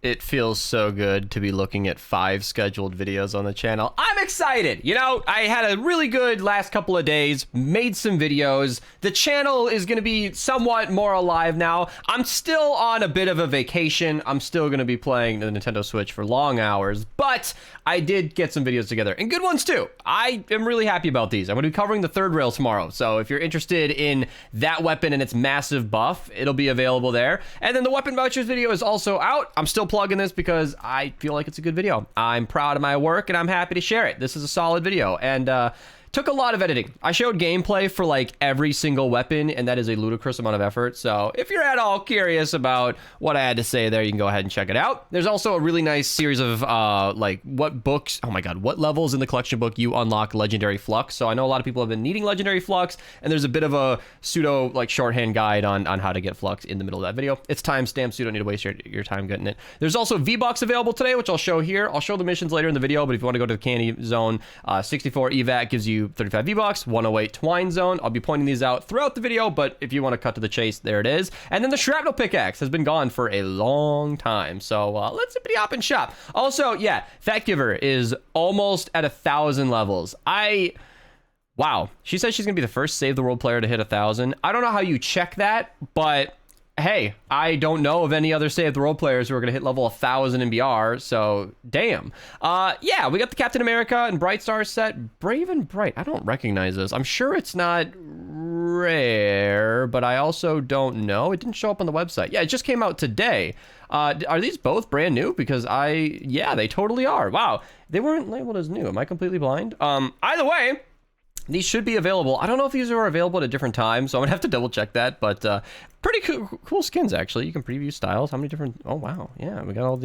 It feels so good to be looking at 5 scheduled videos on the channel. I'm excited. You know, I had a really good last couple of days, made some videos. The channel is going to be somewhat more alive now. I'm still on a bit of a vacation. I'm still going to be playing the Nintendo Switch for long hours, but I did get some videos together, and good ones too. I am really happy about these. I'm going to be covering the third rail tomorrow, so if you're interested in that weapon and its massive buff, it'll be available there. And then the weapon vouchers video is also out. I'm still plugging this because I feel like it's a good video. I'm proud of my work and I'm happy to share it. This is a solid video, and took a lot of editing. I showed gameplay for like every single weapon, and that is a ludicrous amount of effort. So if you're at all curious about what I had to say there, you can go ahead and check it out. There's also a really nice series of like what books, oh my god, what levels in the collection book you unlock Legendary Flux. So I know a lot of people have been needing Legendary Flux, and there's a bit of a pseudo like shorthand guide on how to get Flux in the middle of that video. It's timestamped, so you don't need to waste your time getting it. There's also V-Bucks available today, which I'll show here. I'll show the missions later in the video, but if you want to go to the candy zone, 64 evac gives you 35 V-Bucks, 108 Twine Zone. I'll be pointing these out throughout the video, but if you want to cut to the chase, there it is. And then the Shrapnel Pickaxe has been gone for a long time, so let's zippity hop and shop. Also, yeah, Fat Giver is almost at 1,000 levels. Wow, she says she's gonna be the first Save the World player to hit 1,000. I don't know how you check that, but hey, I don't know of any other Save the World players who are going to hit level 1,000 in BR, so damn. Yeah, we got the Captain America and BRITESTAR set. Brave and Bright. I don't recognize this. I'm sure it's not rare, but I also don't know. It didn't show up on the website. Yeah, it just came out today. Are these both brand new? Because yeah, they totally are. Wow, they weren't labeled as new. Am I completely blind? Either way, these should be available. I don't know if these are available at a different time, so I'm gonna have to double check that, but pretty cool skins, actually. You can preview styles. How many different... Oh, wow. Yeah, we got all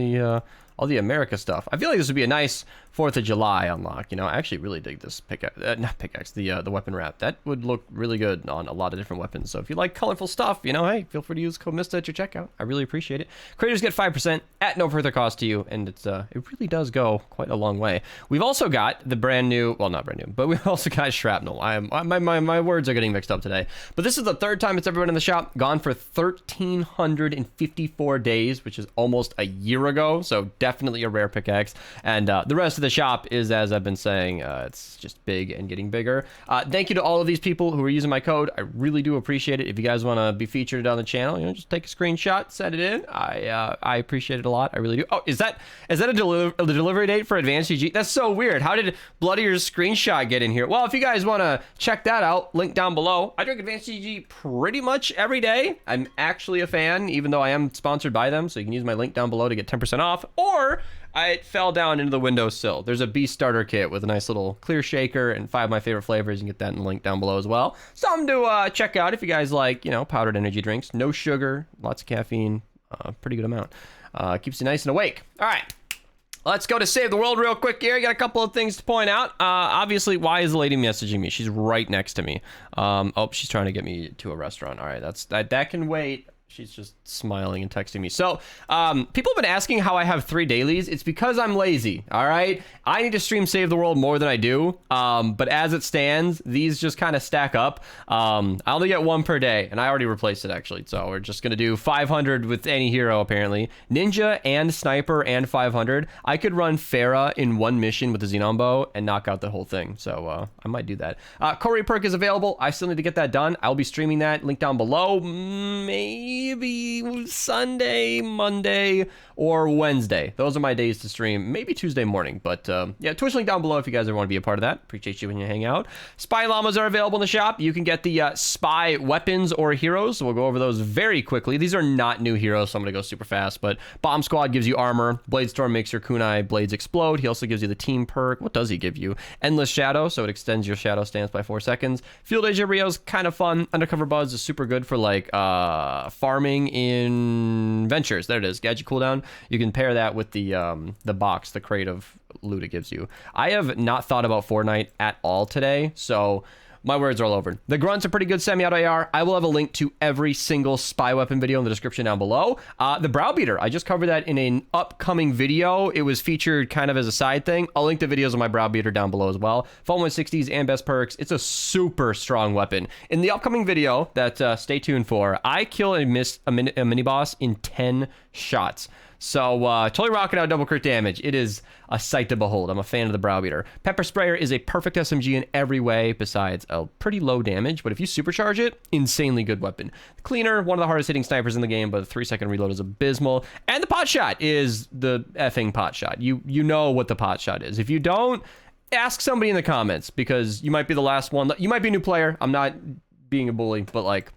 the America stuff. I feel like this would be a nice 4th of July unlock. You know, I actually really dig this not pickaxe, the weapon wrap. That would look really good on a lot of different weapons. So if you like colorful stuff, you know, hey, feel free to use code Mista at your checkout. I really appreciate it. Creators get 5% at no further cost to you, and it really does go quite a long way. We've also got the brand new, well, not brand new, but we've also got Shrapnel. My words are getting mixed up today. But this is the third time it's ever been in the shop. Gone for 1,354 days, which is almost a year ago. So definitely a rare pickaxe. And the rest of the shop is, as I've been saying, it's just big and getting bigger. Thank you to all of these people who are using my code. I really do appreciate it. If you guys want to be featured on the channel, you know, just take a screenshot, set it in. I appreciate it a lot. I really do. Oh, is that a delivery date for Advanced GG? That's so weird. How did Bloodier's screenshot get in here? Well, if you guys want to check that out, link down below. I drink Advanced GG pretty much every day. I'm actually a fan, even though I am sponsored by them, so you can use my link down below to get 10% off, or it fell down into the windowsill. There's a beast starter kit with a nice little clear shaker and 5 of my favorite flavors. You can get that in the link down below as well. Something to check out if you guys like, you know, powdered energy drinks. No sugar, lots of caffeine, pretty good amount. Keeps you nice and awake. All right. Let's go to Save the World real quick here. Got a couple of things to point out. Obviously, why is the lady messaging me? She's right next to me. Oh, she's trying to get me to a restaurant. All right, that can wait. She's just smiling and texting me. So, people have been asking how I have 3 dailies. It's because I'm lazy, all right? I need to stream Save the World more than I do. But as it stands, these just kind of stack up. I only get 1 per day, and I already replaced it, actually. So we're just going to do 500 with any hero, apparently. Ninja and Sniper and 500. I could run Pharah in 1 mission with the Xenon Bow and knock out the whole thing. So I might do that. Corey perk is available. I still need to get that done. I'll be streaming that. Link down below. Maybe Sunday, Monday, or Wednesday. Those are my days to stream. Maybe Tuesday morning. But yeah, Twitch link down below if you guys ever want to be a part of that. Appreciate you when you hang out. Spy llamas are available in the shop. You can get the spy weapons or heroes. So we'll go over those very quickly. These are not new heroes, so I'm going to go super fast. But Bomb Squad gives you armor. Blade Storm makes your kunai blades explode. He also gives you the team perk. What does he give you? Endless Shadow, so it extends your shadow stance by 4 seconds. Field Asia Rio's kind of fun. Undercover Buzz is super good for like farming in Ventures. There it is. Gadget cooldown. You can pair that with the box, the crate of loot it gives you. I have not thought about Fortnite at all today, so my words are all over. The Grunt's a pretty good semi-auto AR. I will have a link to every single spy weapon video in the description down below. The Browbeater, I just covered that in an upcoming video. It was featured kind of as a side thing. I'll link the videos of my Browbeater down below as well. Fall 160s and best perks. It's a super strong weapon. In the upcoming video that stay tuned for, I kill a mini boss in 10 shots. So totally rocking out double crit damage. It is a sight to behold. I'm a fan of the Browbeater. Pepper Sprayer is a perfect SMG in every way besides a pretty low damage, but if you supercharge it, insanely good weapon. Cleaner, one of the hardest hitting snipers in the game, but a 3-second reload is abysmal. And the pot shot is the effing pot shot. You know what the pot shot is. If you don't, ask somebody in the comments, because you might be the last one. You might be a new player. I'm not being a bully, but like,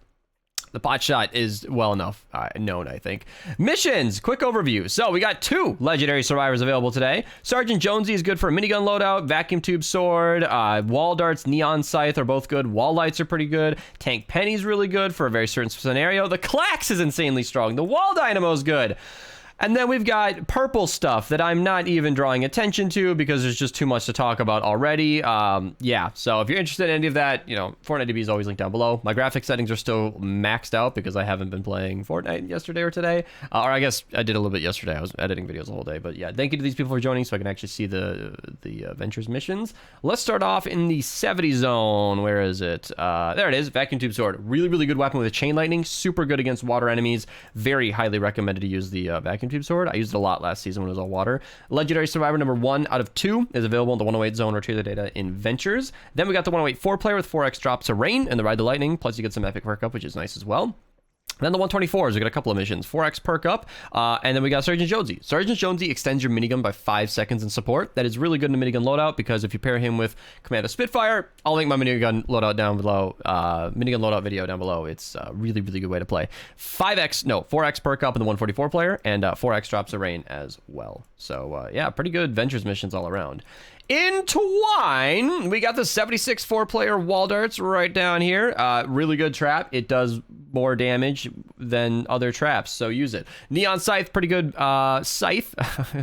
the pot shot is well enough known, I think. Missions, quick overview. So we got 2 legendary survivors available today. Sergeant Jonesy is good for a minigun loadout, vacuum tube sword, wall darts, neon scythe are both good. Wall lights are pretty good. Tank Penny's really good for a very certain scenario. The Clax is insanely strong. The wall dynamo is good. And then we've got purple stuff that I'm not even drawing attention to because there's just too much to talk about already. Yeah, so if you're interested in any of that, you know, Fortnite DB is always linked down below. My graphics settings are still maxed out because I haven't been playing Fortnite yesterday or today. Or I guess I did a little bit yesterday. I was editing videos the whole day. But yeah, thank you to these people for joining so I can actually see the Ventures missions. Let's start off in the 70 zone. Where is it? There it is. Vacuum tube sword. Really, really good weapon with a chain lightning. Super good against water enemies. Very highly recommended to use the vacuum tube sword. I used it a lot last season when it was all water. Legendary Survivor number 1 out of 2 is available in the 108 zone. Retrieve the data in Ventures. Then we got the 108 4-player with 4x drops of rain and the Ride the Lightning. Plus you get some epic perk up, which is nice as well. Then the 124s, we got a couple of missions. 4x perk up, and then we got Sergeant Jonesy. Sergeant Jonesy extends your minigun by 5 seconds in support. That is really good in the minigun loadout because if you pair him with Commando Spitfire, I'll link my minigun loadout down below, minigun loadout video down below. It's a really, really good way to play. 4x perk up in the 144 player, and 4x drops of rain as well. So yeah, pretty good Ventures missions all around. In Twine, we got the 76 4-player wall darts right down here. Really good trap. It does more damage than other traps, so use it. Neon Scythe, pretty good scythe.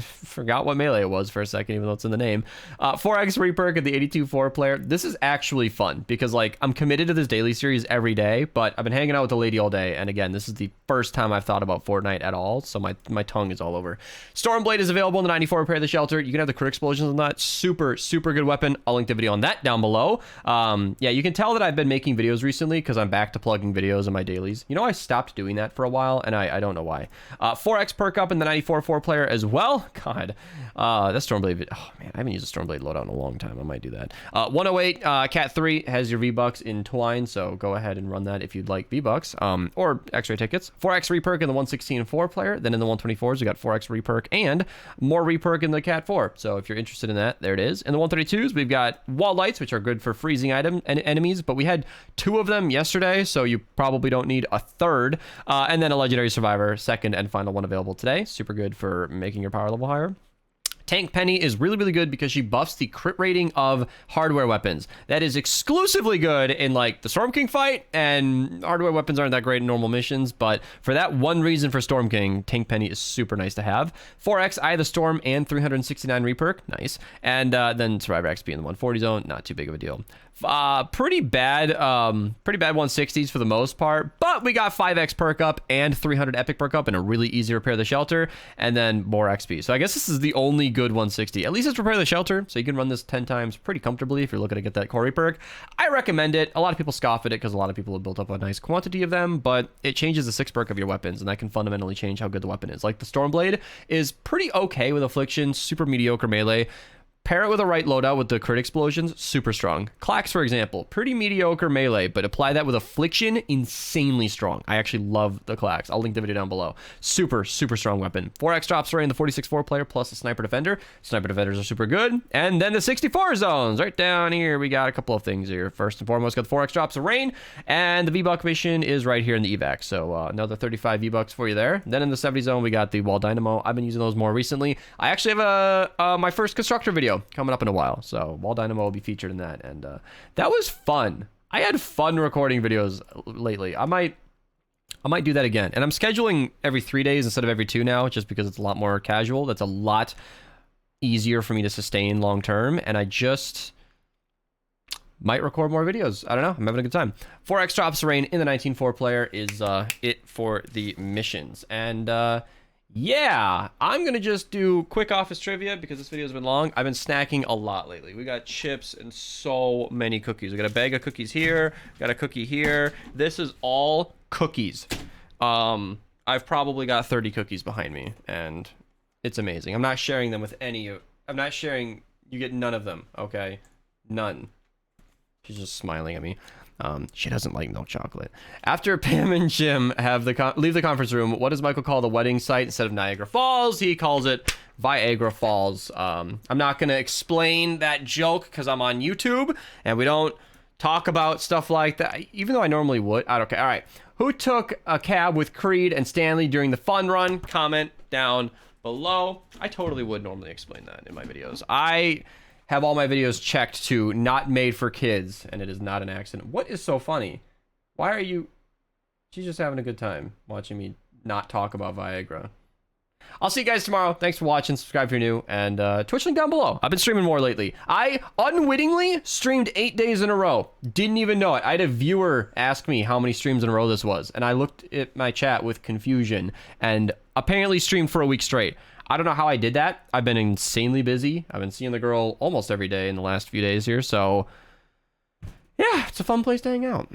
Forgot what melee it was for a second, even though it's in the name. 4x reperk at the 82 4-player. This is actually fun because, like, I'm committed to this daily series every day, but I've been hanging out with the lady all day, and again, this is the first time I've thought about Fortnite at all, so my tongue is all over. Stormblade is available in the 94 repair of the shelter. You can have the crit explosions on that. Super good weapon. I'll link the video on that down below. Yeah, you can tell that I've been making videos recently because I'm back to plugging videos in my dailies. You know, I stopped doing that for a while, and I don't know why. 4x perk up in the 94 4-player as well. God, that Stormblade. Oh man, I haven't used a Stormblade loadout in a long time. I might do that. 108 Cat 3 has your V-Bucks in Twine, so go ahead and run that if you'd like V-Bucks or X-ray tickets. 4x reperk in the 116 4-player. Then in the 124s, we got 4x reperk and more reperk in the Cat 4. So if you're interested in that, there it is. In the 132s, we've got wall lights, which are good for freezing enemies, but we had 2 of them yesterday, so you probably don't need a third. And then a legendary survivor, second and final one available today. Super good for making your power level higher. Tank Penny is really, really good because she buffs the crit rating of hardware weapons. That is exclusively good in, like, the Storm King fight, and hardware weapons aren't that great in normal missions, but for that one reason for Storm King, Tank Penny is super nice to have. 4x Eye of the Storm and 369 reperk, nice. And then Survivor XP in the 140 zone, not too big of a deal. Pretty bad 160s for the most part, but we got 5x perk up and 300 epic perk up and a really easy repair the shelter, and then more XP. So I guess this is the only good 160. At least it's repair the shelter, so you can run this 10 times pretty comfortably if you're looking to get that core perk. I recommend it. A lot of people scoff at it because a lot of people have built up a nice quantity of them, but it changes the 6 perk of your weapons, and that can fundamentally change how good the weapon is. Like the Stormblade is pretty okay with Affliction, super mediocre melee. Pair it with a right loadout with the crit explosions, super strong. Clax, for example, pretty mediocre melee, but apply that with Affliction, insanely strong. I actually love the Clax. I'll link the video down below. Super strong weapon. 4x drops right in the 46 4-player plus the Sniper Defender. Sniper Defenders are super good. And then the 64 zones. Right down here, we got a couple of things here. First and foremost, got the 4x drops of rain, and the V-Buck mission is right here in the evac. So another 35 V-Bucks for you there. Then in the 70 zone, we got the wall dynamo. I've been using those more recently. I actually have my first constructor video coming up in a while, so wall dynamo will be featured in that, and that was fun. I had fun recording videos lately. I might do that again, and I'm scheduling every 3 days instead of every 2 now, just because it's a lot more casual. That's a lot easier for me to sustain long term, and I just might record more videos. I don't know. I'm having a good time. 4x drops rain in the 19 4-player is it for the missions, and yeah, I'm gonna just do quick office trivia because this video's been long. I've been snacking a lot lately. We got chips and so many cookies. We got a bag of cookies here, got a cookie here. This is all cookies. I've probably got 30 cookies behind me, and it's amazing. I'm not sharing them with any of... I'm not sharing... You get none of them, okay? None. She's just smiling at me. She doesn't like milk chocolate. After Pam and Jim have leave the conference room, what does Michael call the wedding site instead of Niagara Falls? He calls it Viagra Falls. I'm not going to explain that joke because I'm on YouTube, and we don't talk about stuff like that, even though I normally would. I don't care. All right. Who took a cab with Creed and Stanley during the fun run? Comment down below. I totally would normally explain that in my videos. I have all my videos checked to not made for kids, and it is not an accident. What is so funny? Why are you... She's just having a good time watching me not talk about Viagra. I'll see you guys tomorrow. Thanks for watching. Subscribe if you're new, and Twitch link down below. I've been streaming more lately. I unwittingly streamed 8 days in a row. Didn't even know it. I had a viewer ask me how many streams in a row this was, and I looked at my chat with confusion, and apparently streamed for a week straight. I don't know how I did that. I've been insanely busy. I've been seeing the girl almost every day in the last few days here, so yeah, it's a fun place to hang out.